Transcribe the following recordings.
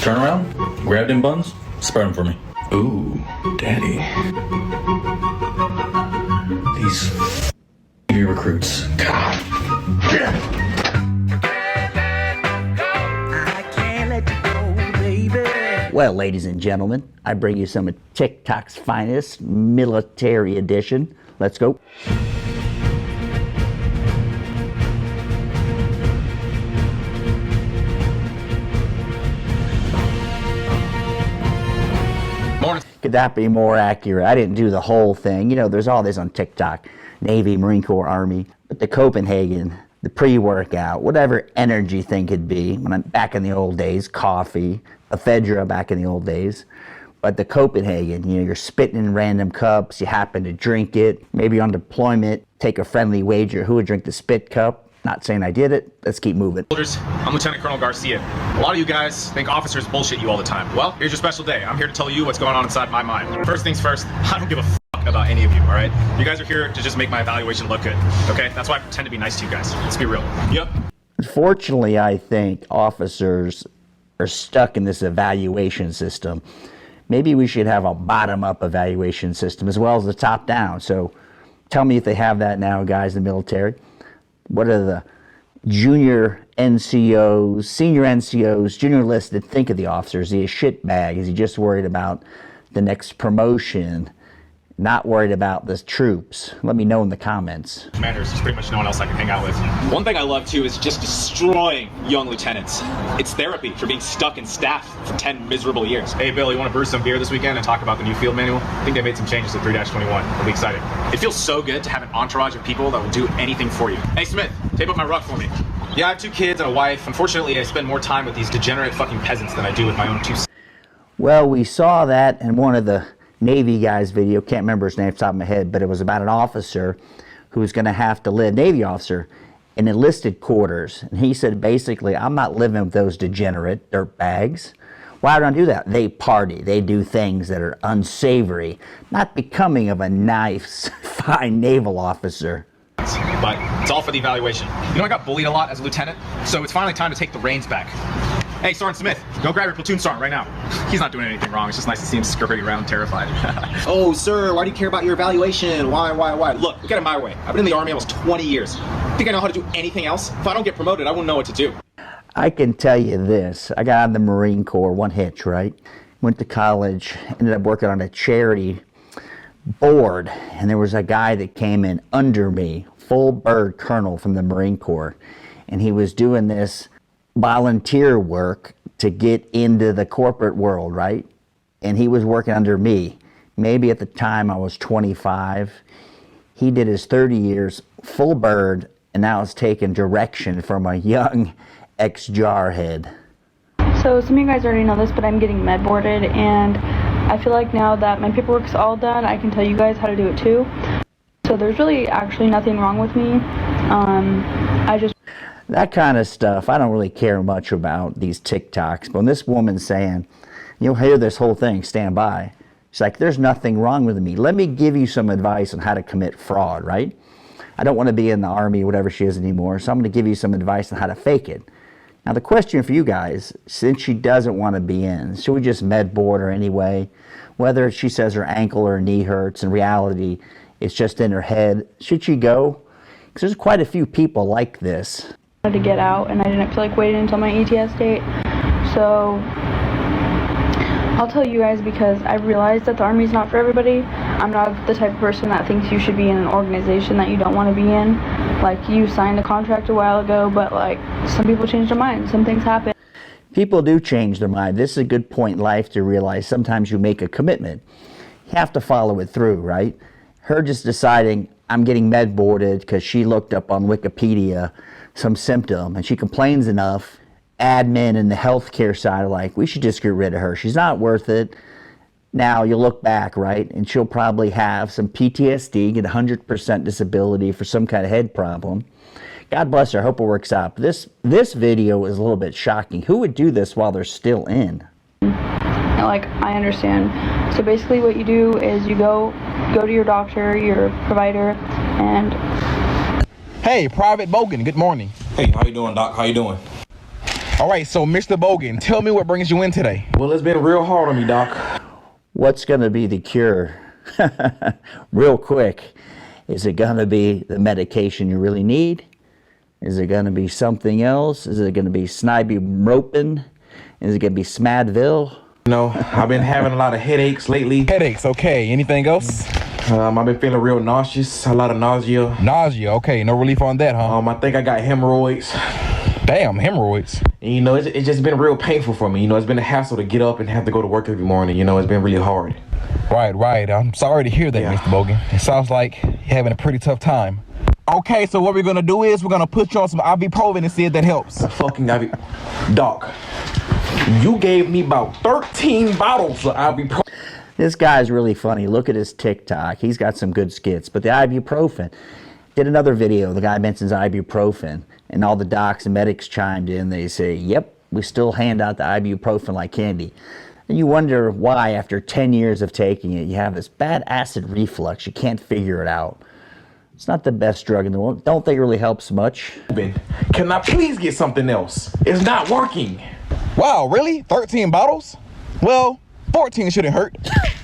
Turn around, grab them buns, spread them for me. Ooh, daddy. These recruits. God. Well, ladies and gentlemen, I bring you some of TikTok's finest, military edition. Let's go. Morning. Could that be more accurate? I didn't do the whole thing. You know, there's all this on TikTok. Navy, Marine Corps, Army. But the Copenhagen, the pre-workout, whatever energy thing could be. When I'm back in the old days, coffee, ephedra back in the old days. But the Copenhagen, you know, you're spitting in random cups, you happen to drink it. Maybe on deployment, take a friendly wager who would drink the spit cup. Not saying I did it. Let's keep moving. I'm Lieutenant Colonel Garcia. A lot of you guys think officers bullshit you all the time. Well, here's your special day. I'm here to tell you what's going on inside my mind. First things first, I don't give a fuck about any of you, all right? You guys are here to just make my evaluation look good, okay? That's why I pretend to be nice to you guys. Let's be real. Yep. Unfortunately, I think officers are stuck in this evaluation system. Maybe we should have a bottom-up evaluation system as well as a top-down. So tell me if they have that now, guys in the military. What are the junior NCOs, senior NCOs, junior enlisted think of the officers? Is he a shitbag? Is he just worried about the next promotion? Not worried about the troops? Let me know in the comments. Commanders, there's pretty much no one else I can hang out with. One thing I love too is just destroying young lieutenants. It's therapy for being stuck in staff for 10 miserable years. Hey Bill, you want to brew some beer this weekend and talk about the new field manual? I think they made some changes to 3-21. It'll be exciting. It feels so good to have an entourage of people that will do anything for you. Hey Smith, tape up my rug for me. Yeah, I have 2 kids and a wife. Unfortunately, I spend more time with these degenerate fucking peasants than I do with my own 2 sons. Well, we saw that in one of the Navy guy's video. Can't remember his name off the top of my head, but it was about an officer who's going to have to live, Navy officer, in enlisted quarters. And he said, basically, I'm not living with those degenerate dirtbags. Why would I do that? They party. They do things that are unsavory, not becoming of a nice, fine naval officer. But it's all for the evaluation. You know, I got bullied a lot as a lieutenant, so it's finally time to take the reins back. Hey, Sergeant Smith, go grab your platoon sergeant right now. He's not doing anything wrong. It's just nice to see him scurry around terrified. Oh, sir, why do you care about your evaluation? Why? Look at it my way. I've been in the Army almost 20 years. Think I know how to do anything else? If I don't get promoted, I wouldn't know what to do. I can tell you this. I got out of the Marine Corps, one hitch, right? Went to college, ended up working on a charity board, and there was a guy that came in under me, full bird colonel from the Marine Corps, and he was doing this volunteer work to get into the corporate world, right? And he was working under me. Maybe at the time I was 25. He did his 30 years full bird, and now is taking direction from a young ex-jarhead. So some of you guys already know this, but I'm getting med boarded, and I feel like now that my paperwork's all done, I can tell you guys how to do it too. So there's really actually nothing wrong with me. That kind of stuff, I don't really care much about these TikToks. But when this woman's saying, you'll hear this whole thing, stand by. She's like, there's nothing wrong with me. Let me give you some advice on how to commit fraud, right? I don't want to be in the Army, whatever she is anymore, so I'm going to give you some advice on how to fake it. Now the question for you guys, since she doesn't want to be in, should we just med board her anyway? Whether she says her ankle or her knee hurts, in reality, it's just in her head. Should she go? Because there's quite a few people like this. To get out, and I didn't feel like waiting until my ETS date. So I'll tell you guys, because I realized that the Army's not for everybody. I'm not the type of person that thinks you should be in an organization that you don't want to be in. Like, you signed a contract a while ago, but like, some people change their mind. Some things happen. People do change their mind. This is a good point in life to realize sometimes you make a commitment. You have to follow it through, right? Her just deciding, I'm getting med boarded because she looked up on Wikipedia some symptom, and she complains enough. Admin and the healthcare side are like, we should just get rid of her. She's not worth it. Now you look back, right, and she'll probably have some PTSD, get 100% disability for some kind of head problem. God bless her. I hope it works out. But this video is a little bit shocking. Who would do this while they're still in? Like, I understand. So basically what you do is you go to your doctor, your provider, and... Hey, Private Bogan, good morning. Hey, how you doing, Doc? How you doing? All right, so Mr. Bogan, tell me what brings you in today. Well, it's been real hard on me, Doc. What's going to be the cure? Real quick. Is it going to be the medication you really need? Is it going to be something else? Is it going to be ibuprofen? Is it going to be Smadville? No, I've been having a lot of headaches lately. Headaches, okay. Anything else? I've been feeling real nauseous, a lot of nausea. Nausea, okay. No relief on that, huh? I think I got hemorrhoids. Damn, hemorrhoids. And, you know, it's just been real painful for me. You know, it's been a hassle to get up and have to go to work every morning. You know, it's been really hard. Right. I'm sorry to hear that, Yeah. Mr. Bogan. It sounds like you're having a pretty tough time. Okay, so what we're gonna do is we're gonna put you on some ibuprofen and see if that helps. Doc, you gave me about 13 bottles of ibuprofen. This guy's really funny. Look at his TikTok. He's got some good skits. But the ibuprofen. Did another video. The guy mentions ibuprofen. And all the docs and medics chimed in. They say, yep, we still hand out the ibuprofen like candy. And you wonder why, after 10 years of taking it, you have this bad acid reflux. You can't figure it out. It's not the best drug in the world. Don't think it really helps much. Can I please get something else? It's not working. Wow, really? 13 bottles? Well, 14 shouldn't hurt.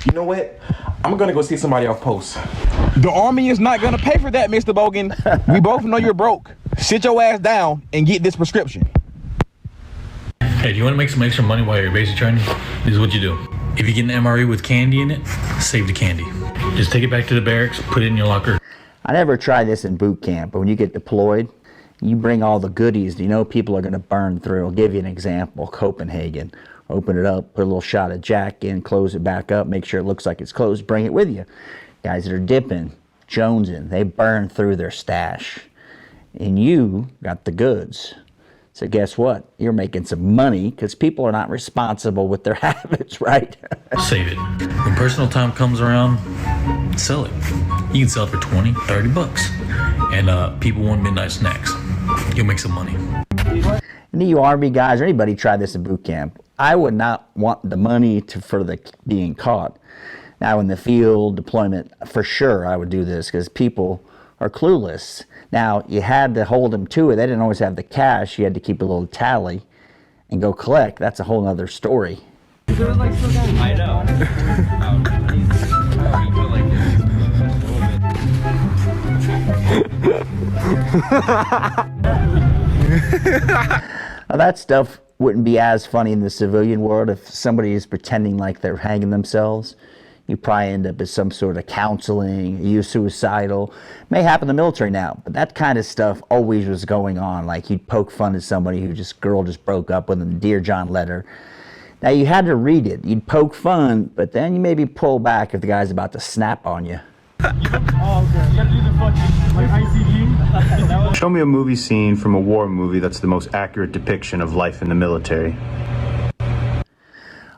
You know what? I'm gonna go see somebody off post. The Army is not gonna pay for that, Mr. Bogan. We both know you're broke. Sit your ass down and get this prescription. Hey, do you want to make some extra money while you're basic training? This is what you do. If you get an MRE with candy in it, save the candy. Just take it back to the barracks, put it in your locker. I never tried this in boot camp, but when you get deployed, you bring all the goodies you know people are going to burn through. I'll give you an example. Copenhagen. Open it up, put a little shot of Jack in, close it back up, make sure it looks like it's closed, bring it with you. Guys that are dipping, Jamesons, they burn through their stash. And you got the goods. So guess what? You're making some money because people are not responsible with their habits, right? Save it. When personal time comes around, sell it. You can sell it for 20, 30 bucks. And people want midnight snacks. You'll make some money. Any of you Army guys or anybody try this in boot camp, I would not want the money for the being caught. Now in the field deployment, for sure I would do this because people are clueless. Now you had to hold them to it. They didn't always have the cash. You had to keep a little tally and go collect. That's a whole other story. I know. Now, that stuff wouldn't be as funny in the civilian world if somebody is pretending like they're hanging themselves. You probably end up as some sort of counseling, you're suicidal. May happen in the military now, but that kind of stuff always was going on. Like you'd poke fun at somebody who girl just broke up with them, Dear John letter. Now you had to read it. You'd poke fun, but then you maybe pull back if the guy's about to snap on you. Show me a movie scene from a war movie that's the most accurate depiction of life in the military.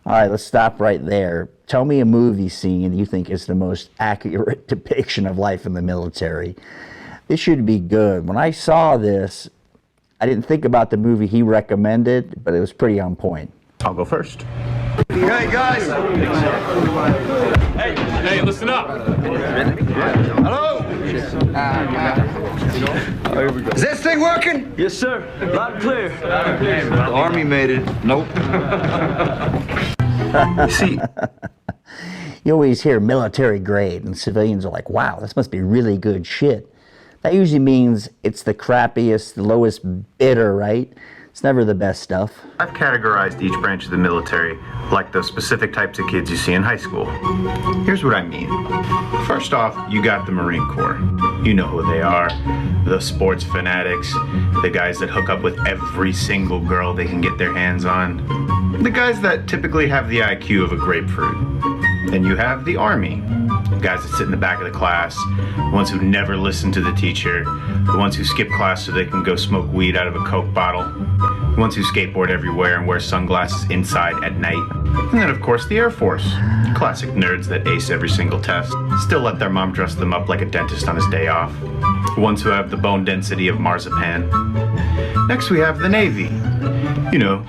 All right, let's stop right there. Tell me a movie scene you think is the most accurate depiction of life in the military. This should be good. When I saw this, I didn't think about the movie he recommended, but it was pretty on point. I'll go first. Hey guys! Hey, listen up. Hello? Is this thing working? Yes, sir. Loud and clear. The Army made it. Nope. See, You always hear military grade, and civilians are like, wow, this must be really good shit. That usually means it's the crappiest, the lowest bidder, right? It's never the best stuff. I've categorized each branch of the military like those specific types of kids you see in high school. Here's what I mean. First off, you got the Marine Corps. You know who they are. The sports fanatics, the guys that hook up with every single girl they can get their hands on. The guys that typically have the IQ of a grapefruit. Then you have the Army. Guys that sit in the back of the class, the ones who never listen to the teacher, the ones who skip class so they can go smoke weed out of a Coke bottle, the ones who skateboard everywhere and wear sunglasses inside at night. And then of course the Air Force. Classic nerds that ace every single test, still let their mom dress them up like a dentist on his day off. The ones who have the bone density of marzipan. Next we have the Navy. You know.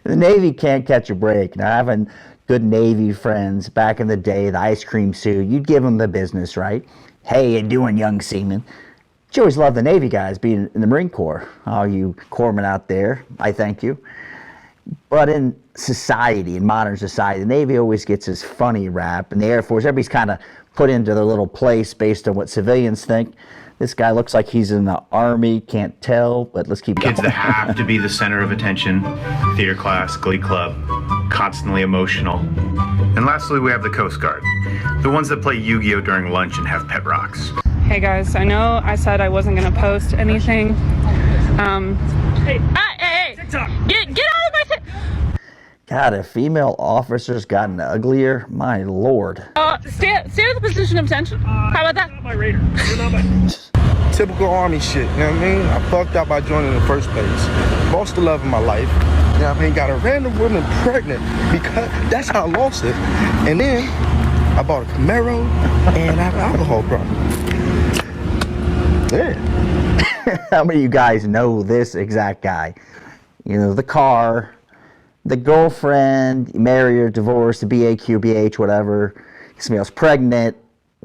The Navy can't catch a break. Now, having good Navy friends back in the day, the ice cream suit, you'd give them the business, right? Hey, you doing, young seaman? But you always love the Navy guys being in the Marine Corps. All you corpsmen out there, I thank you. But in society, in modern society, the Navy always gets this funny rap, and the Air Force, everybody's kind of put into their little place based on what civilians think. This guy looks like he's in the Army, can't tell, but let's keep going. Kids that have to be the center of attention, theater class, glee club, constantly emotional. And lastly, we have the Coast Guard, the ones that play Yu-Gi-Oh! During lunch and have pet rocks. Hey guys, I know I said I wasn't gonna post anything. Hey, TikTok. Get out of my God, if female officers gotten uglier, my lord. stay in the position of attention. How about that? Not my radar. You're not my... Typical Army shit, you know what I mean? I fucked up by joining in the first place. Lost the love of my life. You know what I mean? Got a random woman pregnant because that's how I lost it. And then I bought a Camaro and I have an alcohol problem. Yeah. How many of you guys know this exact guy? You know, the car, the girlfriend, you marry or divorce, the BAQ, BH, whatever. Somebody pregnant.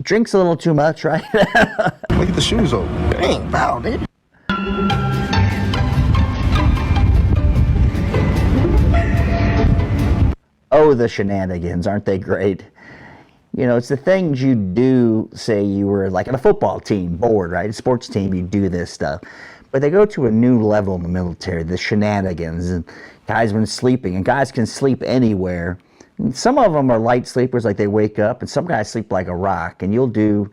Drinks a little too much, right? Look at the shoes open. Dang, wow, dude. Oh, the shenanigans, aren't they great? You know, it's the things you do, say you were like on a football team, board, right? A sports team, you do this stuff. But they go to a new level in the military, the shenanigans, and guys been sleeping, and guys can sleep anywhere. And some of them are light sleepers, like they wake up, and some guys sleep like a rock, and you'll do,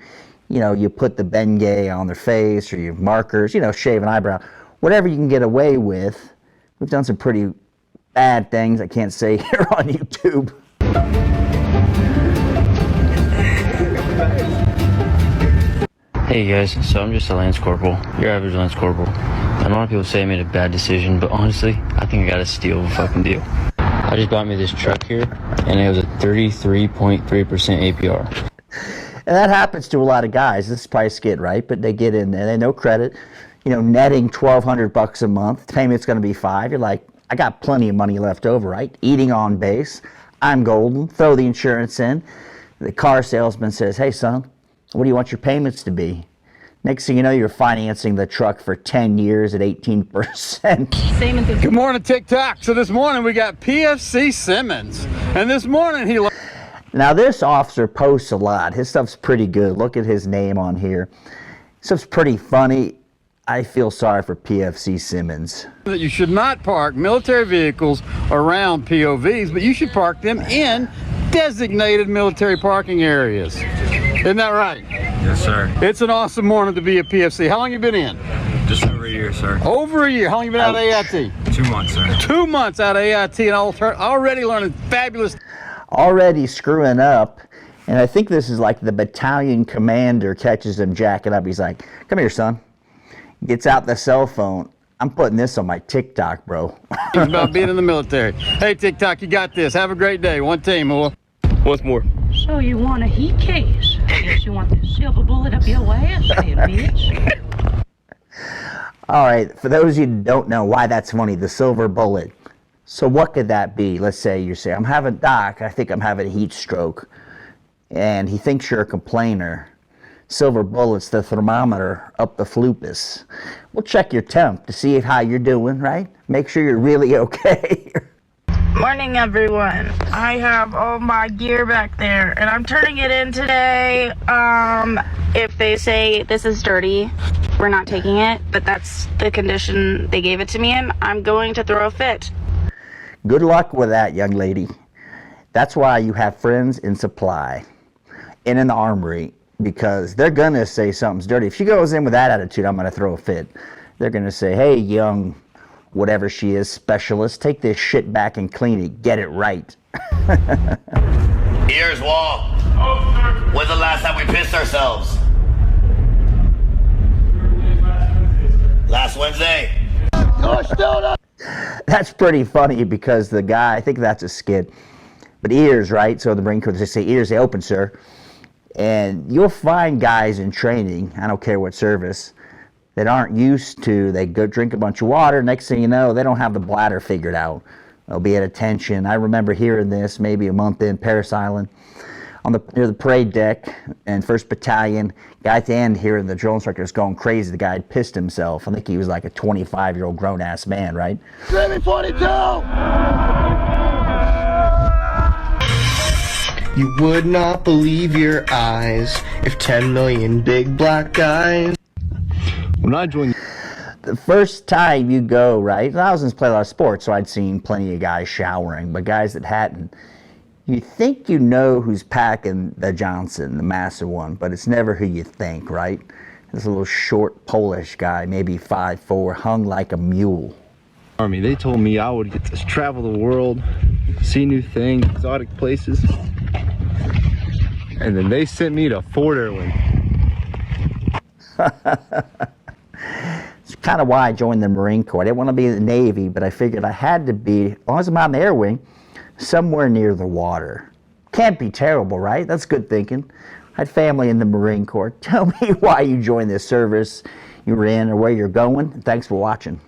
you know, you put the Bengay on their face, or you have markers, you know, shave an eyebrow, whatever you can get away with. We've done some pretty bad things I can't say here on YouTube. Hey guys, so I'm just a Lance Corporal, your average Lance Corporal. And a lot of people say I made a bad decision, but honestly, I think I got a steal of a fucking deal. I just bought me this truck here, and it was a 33.3% APR. And that happens to a lot of guys. This is probably a skid, right? But they get in there, they no credit, you know, netting $1,200 a month. The payment's going to be $5. You're like, I got plenty of money left over, right? Eating on base. I'm golden. Throw the insurance in. The car salesman says, hey, son, what do you want your payments to be? Next thing you know, you're financing the truck for 10 years at 18%. Good morning, TikTok. So this morning we got PFC Simmons. And this morning he... Now this officer posts a lot. His stuff's pretty good. Look at his name on here. Stuff's pretty funny. I feel sorry for PFC Simmons. That you should not park military vehicles around POVs, but you should park them in designated military parking areas. Isn't that right? Yes, sir. It's an awesome morning to be a PFC. How long you been in? Just over a year, sir. Over a year. How long you been out of AIT? 2 months, sir. 2 months out of AIT, and already learning fabulous. Already screwing up, and I think this is like the battalion commander catches him jacking up. He's like, come here, son. Gets out the cell phone. I'm putting this on my TikTok, bro. It's about being in the military. Hey, TikTok, you got this. Have a great day. One team, more. What's more? So you want a heat case? I guess you want this silver bullet up your ass, then, bitch. All right, for those of you who don't know why that's funny, the silver bullet. So what could that be? Let's say you say, I'm having Doc, I think I'm having a heat stroke. And he thinks you're a complainer. Silver bullet's the thermometer up the floopus. We'll check your temp to see how you're doing, right? Make sure you're really okay. Morning, everyone. I have all my gear back there, and I'm turning it in today. If they say this is dirty, we're not taking it, but that's the condition they gave it to me in. I'm going to throw a fit. Good luck with that, young lady. That's why you have friends in supply and in the armory, because they're going to say something's dirty. If she goes in with that attitude, I'm going to throw a fit. They're going to say, hey, young whatever she is, specialist, take this shit back and clean it. Get it right. Ears wall. When's the last time we pissed ourselves? Last Wednesday. That's pretty funny because the guy, I think that's a skit, but ears, right? So the Marine Corps, they say ears, they open, sir. And you'll find guys in training, I don't care what service, that aren't used to, they go drink a bunch of water, next thing you know, they don't have the bladder figured out. They'll be at attention. I remember hearing this maybe a month in Paris Island. on near the parade deck and 1st Battalion. Guy at the end here, and the drill instructor is going crazy. The guy had pissed himself. I think he was like a 25-year-old grown-ass man, right? 742! You would not believe your eyes if 10 million big black guys. When I joined The first time you go, right? I was playing a lot of sports, so I'd seen plenty of guys showering, but guys that hadn't, you think you know who's packing the Johnson, the massive one, but it's never who you think, right? This little short Polish guy, maybe 5'4", hung like a mule. Army, they told me I would get to travel the world, see new things, exotic places. And then they sent me to Fort Irwin. It's kind of why I joined the Marine Corps. I didn't want to be in the Navy, but I figured I had to be, as long as I'm on the air wing, somewhere near the water. Can't be terrible, right? That's good thinking. I had family in the Marine Corps. Tell me why you joined this service you were in or where you're going. Thanks for watching.